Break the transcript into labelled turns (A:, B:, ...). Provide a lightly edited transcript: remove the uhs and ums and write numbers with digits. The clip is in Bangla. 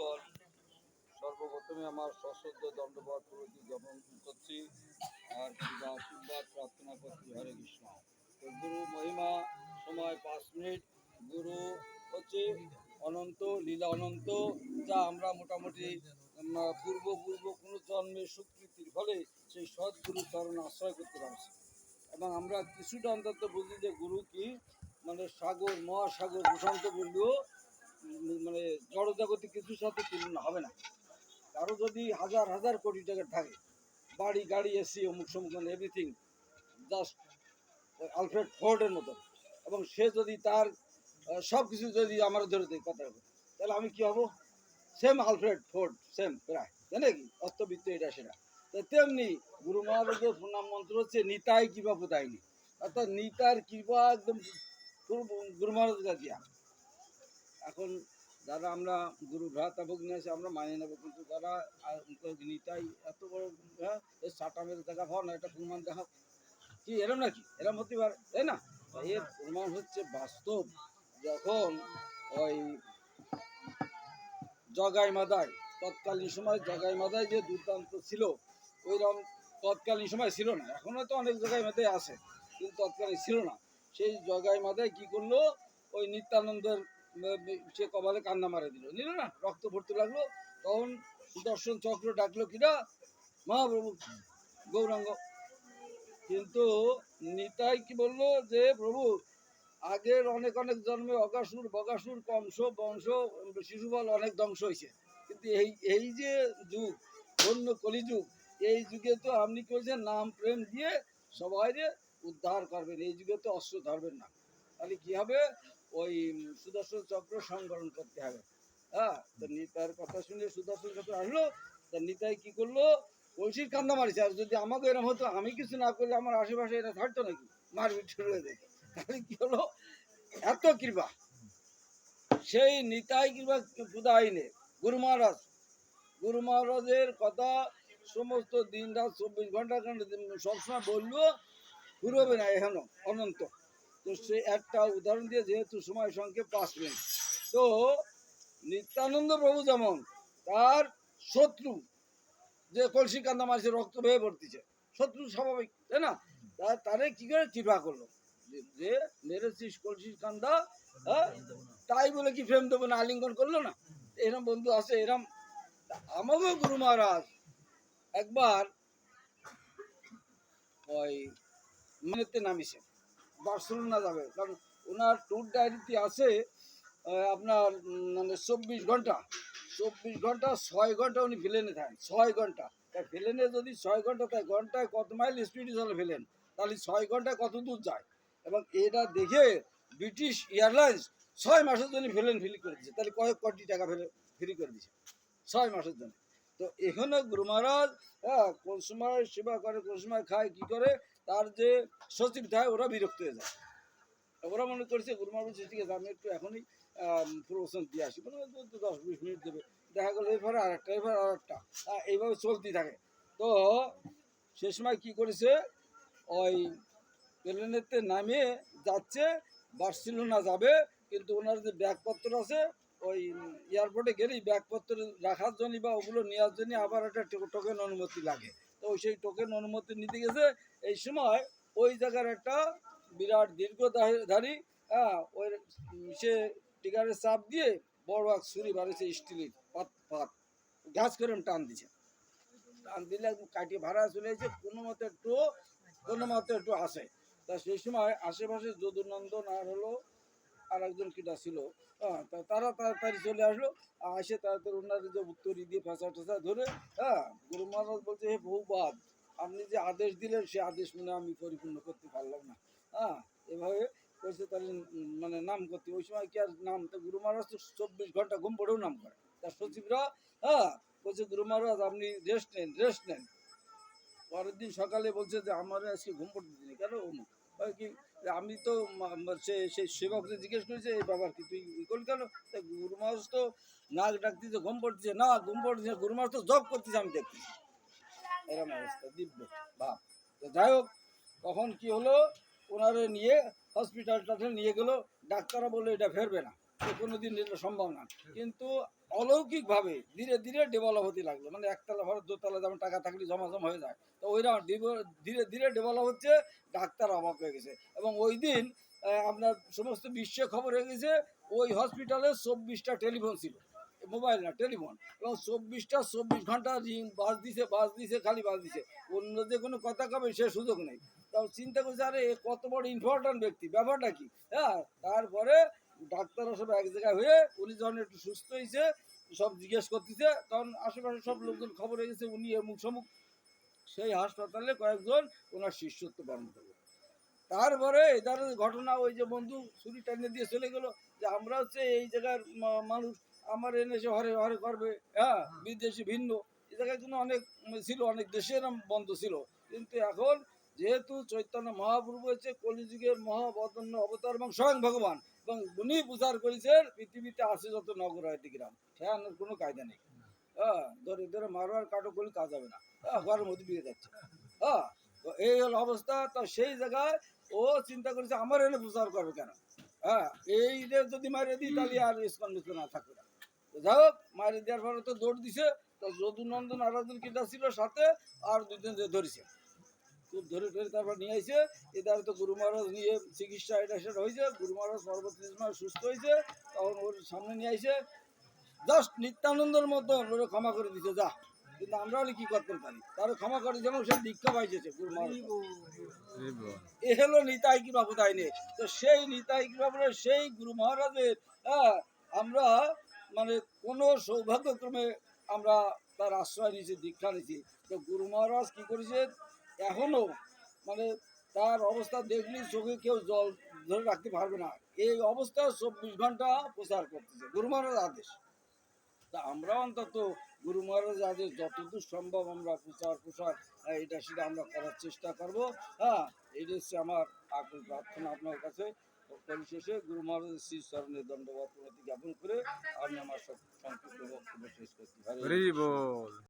A: মঙ্গল। সর্বপ্রথমে আমার সশ্রদ্ধ দণ্ডবাদ প্রতি জ্ঞাপন করছি আর কিংবা আশীর্বাদ প্রার্থনা করছি। হরে কৃষ্ণ। তো গুরু মহিমা সময় 5 মিনিট। গুরু হচ্ছে অনন্ত, লীলা অনন্ত, যা আমরা মোটামুটি পূর্ব কোনো জন্মের স্বীকৃতির ফলে সেই সৎগুরু চরণ আশ্রয় করতে পারছি। এবং আমরা কিছুটা অন্তত বুঝি যে গুরু কি মানে সাগর, মহাসাগর প্রশান্ত বললেও মানে জড়জাগতিক কিছুর সাথে তুলনা হবে না। কারো যদি হাজার হাজার কোটি টাকা থাকে, বাড়ি গাড়ি এসি অমুক সমুক এভরিথিং, জাস্ট আলফ্রেড ফোর্ডের মতো, এবং সে যদি তার সব কিছু যদি আমার ধরে দেয় কথা, তাহলে আমি কি হব? সেম আলফ্রেড ফোর্ড, সেম প্রায়, তাই নাকি? অস্তবিত্ত এটা সেটা। তো তেমনি গুরু মহারাজের প্রণাম মন্ত্র হচ্ছে নিতাই কৃপা প্রদায়নি, অর্থাৎ নিতার কৃপা একদম গুরু মহারাজের দিয়া। এখন যারা আমরা গুরু ভ্রাতা ভগ্নি আছে আমরা মানিয়ে নেবো, কিন্তু যারা নিতাই এত বড় সাটা মেরে দেখা হওয়া না, এটা প্রমাণ দেখা কি এরম নাকি? এরম হতে পারে, তাই না? এর প্রমাণ হচ্ছে বাস্তব। যখন ওই জগাই মাদায়, তৎকালীন সময় জগাই মাদায় যে দুর্দান্ত ছিল, ওইরকম তৎকালীন সময় ছিল না। এখনও তো অনেক জগাই মাদায় আছে, কিন্তু তৎকালীন ছিল না। সেই জগাই মাদায় কি করলো, ওই নিত্যানন্দের সে কপালে কান্না মারে দিল, নিল না, রক্ত পড়তে লাগলো। তখন সুদর্শন চক্র ডাকলো কিনা, মহাপ্রভু গৌরাঙ্গ। কিন্তু নিতাই কি বললো যে প্রভু, আগের অনেক অনেক জন্মে অগাসুর বগাসুর কংস বংশ শিশুপাল অনেক ধ্বংস হয়েছে, কিন্তু এই যে যুগ, ধন্য কলিযুগ, এই যুগে তো আপনি করেছেন নাম প্রেম দিয়ে সবাই উদ্ধার করবেন, এই যুগে তো অস্ত্র ধরবেন না। তাহলে কি হবে? ওই সুদর্শন চক্র সংবরণ করতে হবে। হ্যাঁ, তো নিতাইয়ের কথা শুনে সুদর্শন চক্র আসলো। তা নিতাই কি করলো, কলসির কান্না মারিছে। আর যদি আমাকে এরকম হতো, আমি কিছু না করলে আমার আশেপাশে এটা থাকতো নাকি? মারপিট শুরু হয়ে যেত। তাহলে কি হলো? এত কৃপা, সেই নিতাই কৃপা প্রদায়িনে গুরু মহারাজ। গুরু মহারাজের কথা সমস্ত দিন রাত 24 ঘন্টা সবসময় বললেও ঘুরবে না, এখনো অনন্ত। তো সে একটা উদাহরণ দিয়ে, যেহেতু সময় সংক্ষেপ 5 মিনিট, তো নিত্যানন্দ প্রভু যেমন তার শত্রু যে কলসি কান্দা মারছে, রক্ত বেয়ে পড়তেছে, শত্রু স্বাভাবিক, তাই না? তারে কি করে কৃপা করলো যে মেরেছিস কলসির কান্দা, হ্যাঁ, তাই বলে কি প্রেম দেবো না, আলিঙ্গন করলো না? এরম বন্ধু আছে, এরম। আমাকে গুরু মহারাজ একবার ওই মানেতে নামিছে, বার্সেলোনা যাবে, কারণ ওনার ট্যুর ডায়েরিতে আছে আপনার মানে 24 ঘন্টা, 24 ঘন্টা 6 ঘন্টা উনি প্লেনে থাকেন, 6 ঘন্টা। তাই প্লেনে যদি 6 ঘন্টা থাকে, ঘন্টায় কত মাইল স্পিডে চলে প্লেন, তাহলে 6 ঘন্টায় কত দূর যায়। এবং এটা দেখে ব্রিটিশ এয়ারলাইন্স 6 মাসের জন্য প্লেন ফ্রি করে দিচ্ছে, তাহলে কয়েক কোটি টাকা ফ্রি করে দিচ্ছে 6 মাসের জন্য। তো এখানে গুরু মহারাজ, হ্যাঁ, কোন সময় সেবা করে, কোন সময় খায়, কি করে, তার যে সচিব থাকে ওরা বিরক্ত হয়ে যায়। ওরা মনে করছে গুরু মহারাজ ঠিক আছে, আমি একটু এখনই প্রবচন দিয়ে আসি, মানে 10-20 মিনিট দেবে, দেখা গেলো এরপরে আরেকটা, এরপরে আরেকটা, এইভাবে চলতে থাকে। তো সে সময় কী করেছে, ওই প্লেনেতে নামিয়ে যাচ্ছে, বার্সেলোনা যাবে, কিন্তু ওনার যে ব্যাগপত্র আছে, ওই এয়ারপোর্টে গেলেই ব্যাগপত্র রাখার জন্য বা ওগুলো নেওয়ার জন্য আবার একটা টোকেন অনুমতি লাগে। তো সেই টোকেন অনুমতি নিতে গেছে, এই সময় ওই জায়গার একটা বিরাট দীর্ঘধারী, হ্যাঁ, ওই সে টিকারের চাপ দিয়ে বড় এক ছুরি বাড়িছে, স্টিলের পাত পাত ঘাস করে টান দিছে, টান দিলে একদম কাটিয়ে ভাড়া চলে এসেছে, কোনো মতে একটু আসে। তা সেই সময় আশেপাশে যদুনন্দন আর হলো আর একজন কিটা ছিল, হ্যাঁ, তারা তাড়াতাড়ি চলে আসলো, আসে তাড়াতাড়ি ওনাদের যে উত্তরী দিয়ে ফেঁচা টেঁচা ধরে, হ্যাঁ, গুরু মহারাজ বলছে, হে বহুবাদ, আপনি যে আদেশ দিলেন সে আদেশ মানে আমি পরিপূর্ণ করতে পারলাম না, হ্যাঁ, এভাবে করছে। তাহলে মানে নাম করতে, ওই সময় কি আর নাম, তো গুরু মহারাজ তো 24 ঘন্টা ঘুম পড়েও নাম করে। তার সচিবরা, হ্যাঁ, বলছে গুরু মহারাজ আপনি রেস্ট নেন। পরের দিন সকালে বলছে যে আমার আজকে ঘুম পড়তে দিনি কেন, অমুক কি, আমি তো সেই সেবককে জিজ্ঞেস করেছে, এই বাবার কি তুই করলি কেন? গুরু মহারাজ তো নাক ডাকতেছে, ঘুম পড়তেছে না, ঘুম পড়তেছে, গুরু মহারাজ তো জব করতেছে, আমি দেখছি। এরকম অবস্থা, দিব্য ভাব। তো যাই হোক, তখন কি হলো, ওনারে নিয়ে হসপিটালটাতে নিয়ে গেলো, ডাক্তাররা বললো এটা ফেরবে না, যে কোনোদিন এটা সম্ভব না, কিন্তু অলৌকিকভাবে ধীরে ধীরে ডেভেলপ হতে লাগলো। মানে একতলা ঘর দোতলা যেমন টাকা থাকলে জমাজম হয়ে যায়, তো ওইরকম ধীরে ধীরে ডেভেলপ হচ্ছে। ডাক্তার অবাক হয়ে গেছে। এবং ওই দিন আপনার সমস্ত বিশ্বে খবর হয়ে গেছে ওই হসপিটালে 24টা টেলিফোন ছিল, মোবাইল না টেলিফোন, এবং 24 ঘন্টা রিং বাজ দিছে খালি বাজ দিছে। অন্য যে কোনো কথা কবে সে সুযোগ নেই। তাও চিন্তা করছে আরে এ কত বড় ইম্পর্ট্যান্ট ব্যক্তি, ব্যাপারটা কি। হ্যাঁ, তারপরে ডাক্তাররা সব এক জায়গায় হয়ে উনি যখন একটু সুস্থ হয়েছে সব জিজ্ঞেস করতেছে, তখন আশেপাশে সব লোকজন খবর হয়ে গেছে উনি এমুক সমুক। সেই হাসপাতালে কয়েকজন ওনার শিষ্যত্ব পালন করলো। তারপরে এদের ঘটনা ওই যে বন্ধু ছুরি টাইনে দিয়ে চলে গেল যে আমরা হচ্ছে এই জায়গার মানুষ, আমার এনে এসে হরে হরে করবে। হ্যাঁ, বিদেশি ভিন্ন এই জায়গায় কিন্তু অনেক ছিল, অনেক দেশের বন্ধ ছিল। কিন্তু এখন যেহেতু চৈতন্য মহাপ্রভু হচ্ছে কলিযুগের মহাবদন্য অবতার এবং স্বয়ং ভগবান, এবং উনি প্রচার করেছেন পৃথিবীতে আছে যত নগর হয় গ্রাম, খেয়ানোর কোনো কায়দা নেই। হ্যাঁ, ধরে ধরে মারোয়ার কাটো করলে কাজ হবে না। হ্যাঁ, ঘরের মধ্যে বিয়ে যাচ্ছে। হ্যাঁ, তো এই হলো অবস্থা। তো সেই জায়গায় ও চিন্তা করেছে আমার এনে প্রচার করবে কেন। হ্যাঁ, এই যে যদি মারিয়ে দিই তাহলে আর ইস্কন মিস্কন না থাকবে না। তো যাই হোক, মারিয়ে দেওয়ার পরে তো দৌড় দিছে। তো যদুনন্দন আর একজন কিটা ছিল সাথে, আর দুজন যে ধরেছে, খুব ধরে ধরে তারপর নিয়ে আসে। এদের তো গুরু মহারাজ নিয়ে চিকিৎসা এটা সেটা হয়েছে, গুরু মহারাজ পরবর্তী সময় সুস্থ হয়েছে। তখন ওর সামনে নিয়ে আসে জাস্ট নিত্যানন্দের মতো ওরা ক্ষমা করে দিতে যা। কিন্তু আমরা হলে কি করতে পারি, তারা ক্ষমা করে যেমন সে দীক্ষা পাইছে গুরু মহারাজ। এ হলো নিতাই কি বাবু, তাই নেই। তো সেই নিতাই কি বাবু সেই গুরু মহারাজের, হ্যাঁ, আমরা মানে কোনো সৌভাগ্যক্রমে আমরা তার আশ্রয় নিয়েছি, দীক্ষা নিয়েছি। তো গুরু মহারাজ কি করেছে এখনো, মানে তার অবস্থা দেখলে চোখে কেউ জল ধরে রাখতে পারবে না। এই অবস্থা 24 ঘন্টা প্রচার করতেছে গুরু মহারাজ আদেশ। তা আমরা অন্তত গুরু মহারাজ আদেশ যতদূর সম্ভব আমরা প্রচার প্রসার এটা সেটা আমরা করার চেষ্টা করব। হ্যাঁ, এটা হচ্ছে আমার আকুল প্রার্থনা আপনার কাছে। পরিশেষে গুরু মহারাজের শ্রী চরণে দণ্ডবত প্রণতি জ্ঞাপন করে আমি আমার সংক্ষিপ্ত বক্তব্য শেষ করতে পারি।